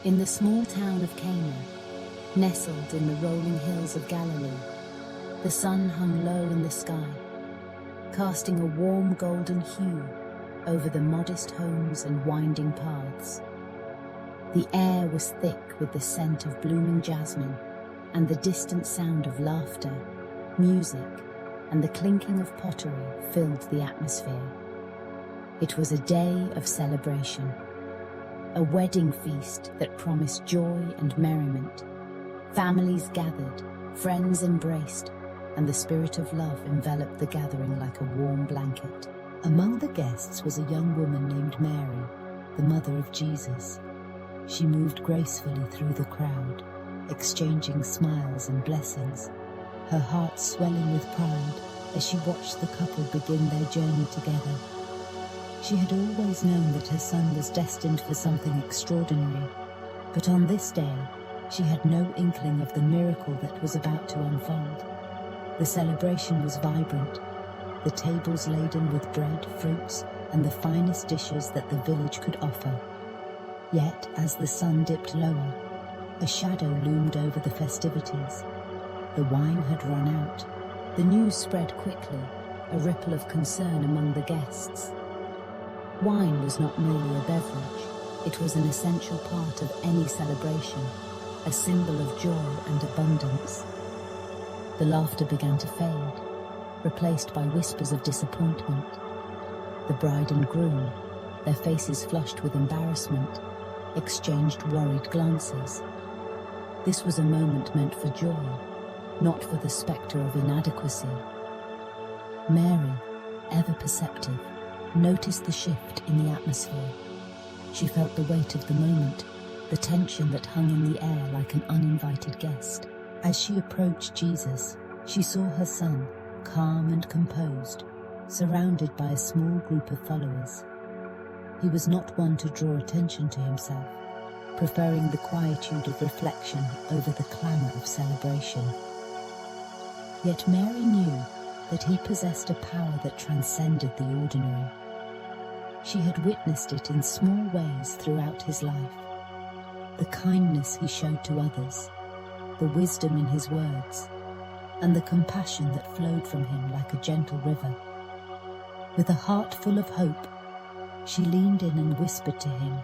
In the small town of Cana, nestled in the rolling hills of Galilee, the sun hung low in the sky, casting a warm golden hue over the modest homes and winding paths. The air was thick with the scent of blooming jasmine and the distant sound of laughter, music, and the clinking of pottery filled the atmosphere. It was a day of celebration, a wedding feast that promised joy and merriment. Families gathered, friends embraced, and the spirit of love enveloped the gathering like a warm blanket. Among the guests was a young woman named Mary, the mother of Jesus. She moved gracefully through the crowd, exchanging smiles and blessings, her heart swelling with pride as she watched the couple begin their journey together. She had always known that her son was destined for something extraordinary, but on this day, she had no inkling of the miracle that was about to unfold. The celebration was vibrant, the tables laden with bread, fruits, and the finest dishes that the village could offer. Yet, as the sun dipped lower, a shadow loomed over the festivities. The wine had run out. The news spread quickly, a ripple of concern among the guests. Wine was not merely a beverage, it was an essential part of any celebration, a symbol of joy and abundance. The laughter began to fade, replaced by whispers of disappointment. The bride and groom, their faces flushed with embarrassment, exchanged worried glances. This was a moment meant for joy, not for the spectre of inadequacy. Mary, ever perceptive, noticed the shift in the atmosphere. She felt the weight of the moment, the tension that hung in the air like an uninvited guest. As she approached Jesus, she saw her son, calm and composed, surrounded by a small group of followers. He was not one to draw attention to himself, preferring the quietude of reflection over the clamor of celebration. Yet Mary knew that he possessed a power that transcended the ordinary. She had witnessed it in small ways throughout his life. The kindness he showed to others, the wisdom in his words, and the compassion that flowed from him like a gentle river. With a heart full of hope, she leaned in and whispered to him,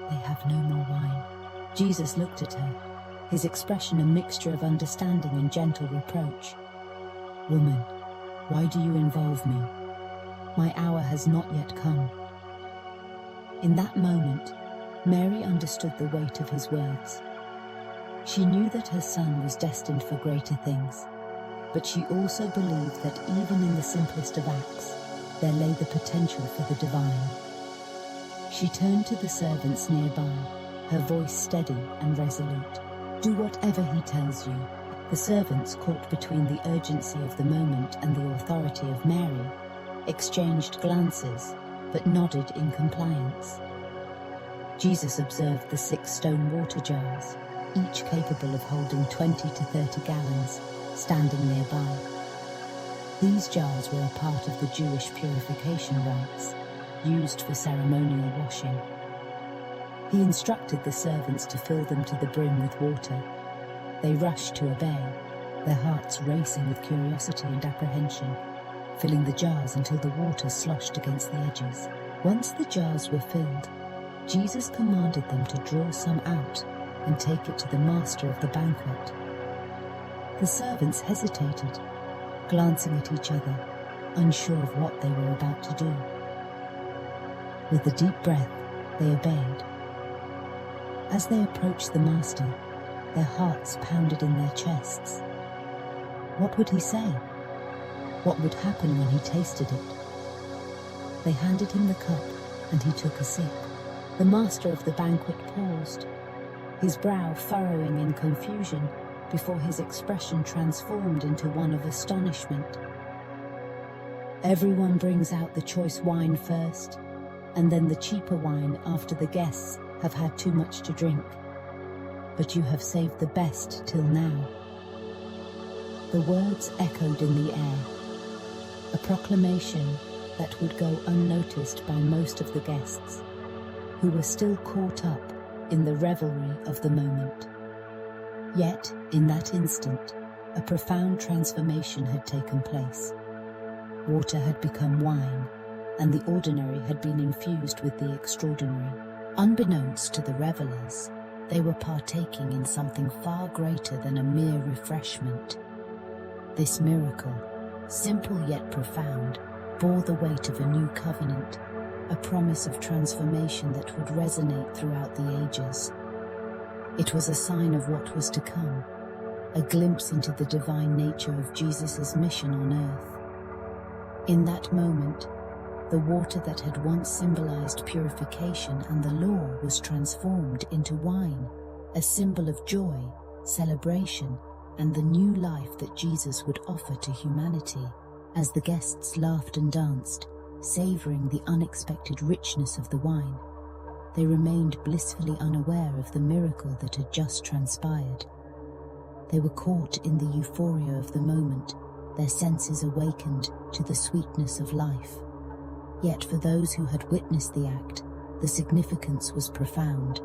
"They have no more wine." Jesus looked at her, his expression a mixture of understanding and gentle reproach. "Woman, why do you involve me? My hour has not yet come." In that moment, Mary understood the weight of his words. She knew that her son was destined for greater things, but she also believed that even in the simplest of acts, there lay the potential for the divine. She turned to the servants nearby, her voice steady and resolute. "Do whatever he tells you." The servants, caught between the urgency of the moment and the authority of Mary, exchanged glances, but nodded in compliance. Jesus observed the 6 stone water jars, each capable of holding 20 to 30 gallons, standing nearby. These jars were a part of the Jewish purification rites, used for ceremonial washing. He instructed the servants to fill them to the brim with water. They rushed to obey, their hearts racing with curiosity and apprehension, filling the jars until the water sloshed against the edges. Once the jars were filled, Jesus commanded them to draw some out and take it to the master of the banquet. The servants hesitated, glancing at each other, unsure of what they were about to do. With a deep breath, they obeyed. As they approached the master, their hearts pounded in their chests. What would he say? What would happen when he tasted it? They handed him the cup, and he took a sip. The master of the banquet paused, his brow furrowing in confusion before his expression transformed into one of astonishment. "Everyone brings out the choice wine first, and then the cheaper wine after the guests have had too much to drink. But you have saved the best till now." The words echoed in the air, a proclamation that would go unnoticed by most of the guests, who were still caught up in the revelry of the moment. Yet, in that instant, a profound transformation had taken place. Water had become wine, and the ordinary had been infused with the extraordinary. Unbeknownst to the revelers, they were partaking in something far greater than a mere refreshment. This miracle, simple yet profound, bore the weight of a new covenant, a promise of transformation that would resonate throughout the ages. It was a sign of what was to come, a glimpse into the divine nature of Jesus' mission on earth. In that moment, the water that had once symbolized purification and the law was transformed into wine, a symbol of joy, celebration, and the new life that Jesus would offer to humanity. As the guests laughed and danced, savoring the unexpected richness of the wine, they remained blissfully unaware of the miracle that had just transpired. They were caught in the euphoria of the moment, their senses awakened to the sweetness of life. Yet for those who had witnessed the act, the significance was profound.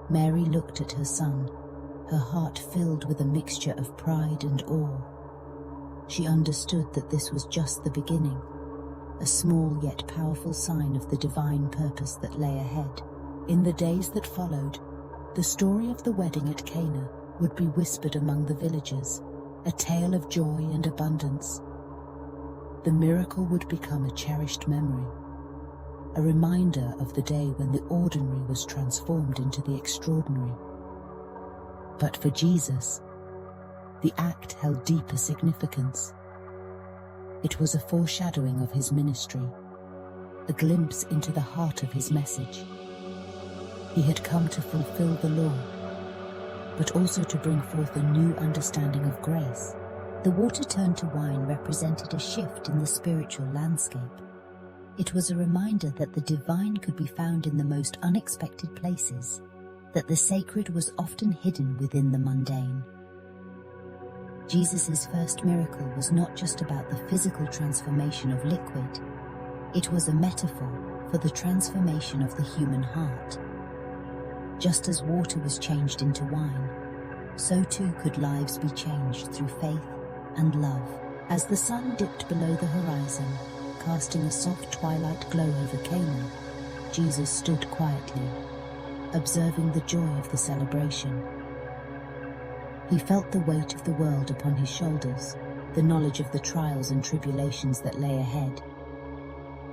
Mary looked at her son, her heart filled with a mixture of pride and awe. She understood that this was just the beginning, a small yet powerful sign of the divine purpose that lay ahead. In the days that followed, the story of the wedding at Cana would be whispered among the villagers, a tale of joy and abundance. The miracle would become a cherished memory, a reminder of the day when the ordinary was transformed into the extraordinary. But for Jesus, the act held deeper significance. It was a foreshadowing of his ministry, a glimpse into the heart of his message. He had come to fulfill the law, but also to bring forth a new understanding of grace. The water turned to wine represented a shift in the spiritual landscape. It was a reminder that the divine could be found in the most unexpected places, that the sacred was often hidden within the mundane. Jesus' first miracle was not just about the physical transformation of liquid. It was a metaphor for the transformation of the human heart. Just as water was changed into wine, so too could lives be changed through faith and love. As the sun dipped below the horizon, casting a soft twilight glow over Cana, Jesus stood quietly, observing the joy of the celebration. He felt the weight of the world upon his shoulders, the knowledge of the trials and tribulations that lay ahead.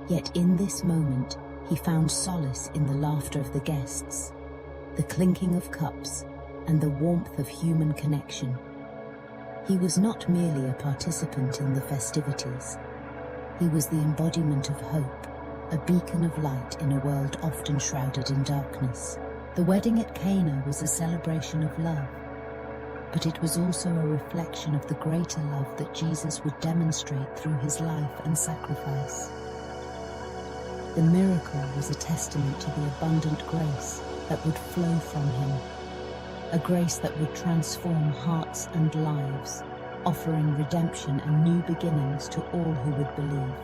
Yet in this moment, he found solace in the laughter of the guests, the clinking of cups, and the warmth of human connection. He was not merely a participant in the festivities. He was the embodiment of hope, a beacon of light in a world often shrouded in darkness. The wedding at Cana was a celebration of love, but it was also a reflection of the greater love that Jesus would demonstrate through his life and sacrifice. The miracle was a testament to the abundant grace that would flow from him, a grace that would transform hearts and lives, offering redemption and new beginnings to all who would believe.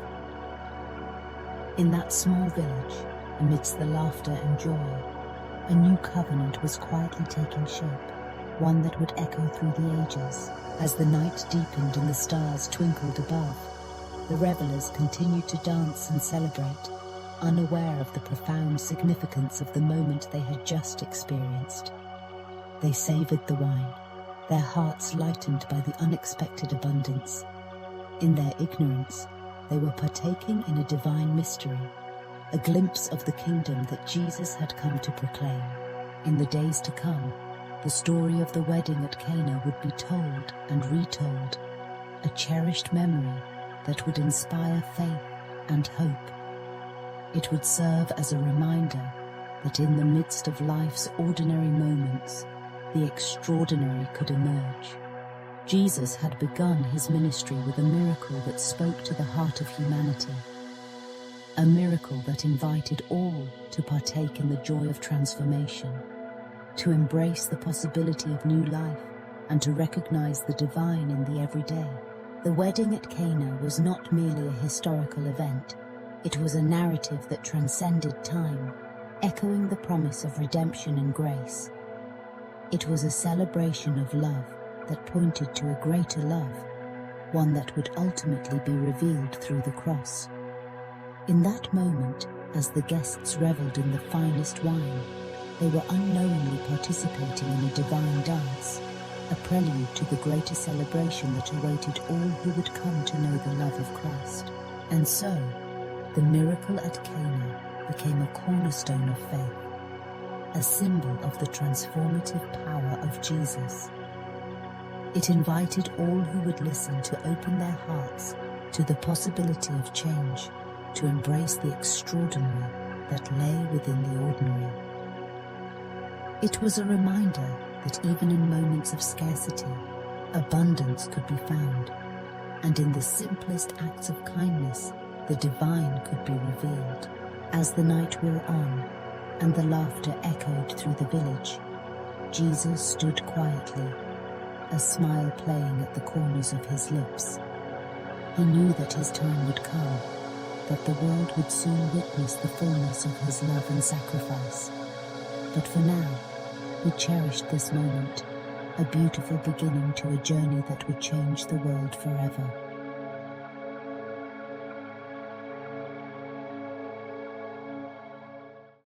In that small village, amidst the laughter and joy, a new covenant was quietly taking shape, one that would echo through the ages. As the night deepened and the stars twinkled above, the revelers continued to dance and celebrate, unaware of the profound significance of the moment they had just experienced. They savored the wine, their hearts lightened by the unexpected abundance. In their ignorance, they were partaking in a divine mystery, a glimpse of the kingdom that Jesus had come to proclaim. In the days to come, the story of the wedding at Cana would be told and retold, a cherished memory that would inspire faith and hope. It would serve as a reminder that in the midst of life's ordinary moments, the extraordinary could emerge. Jesus had begun his ministry with a miracle that spoke to the heart of humanity, a miracle that invited all to partake in the joy of transformation, to embrace the possibility of new life, and to recognize the divine in the everyday. The wedding at Cana was not merely a historical event. It was a narrative that transcended time, echoing the promise of redemption and grace. It was a celebration of love that pointed to a greater love, one that would ultimately be revealed through the cross. In that moment, as the guests reveled in the finest wine, they were unknowingly participating in a divine dance, a prelude to the greater celebration that awaited all who would come to know the love of Christ. And so, the miracle at Cana became a cornerstone of faith, a symbol of the transformative power of Jesus. It invited all who would listen to open their hearts to the possibility of change, to embrace the extraordinary that lay within the ordinary. It was a reminder that even in moments of scarcity, abundance could be found, and in the simplest acts of kindness, the divine could be revealed. As the night wore on, and the laughter echoed through the village, Jesus stood quietly, a smile playing at the corners of his lips. He knew that his time would come, that the world would soon witness the fullness of his love and sacrifice. But for now, he cherished this moment, a beautiful beginning to a journey that would change the world forever.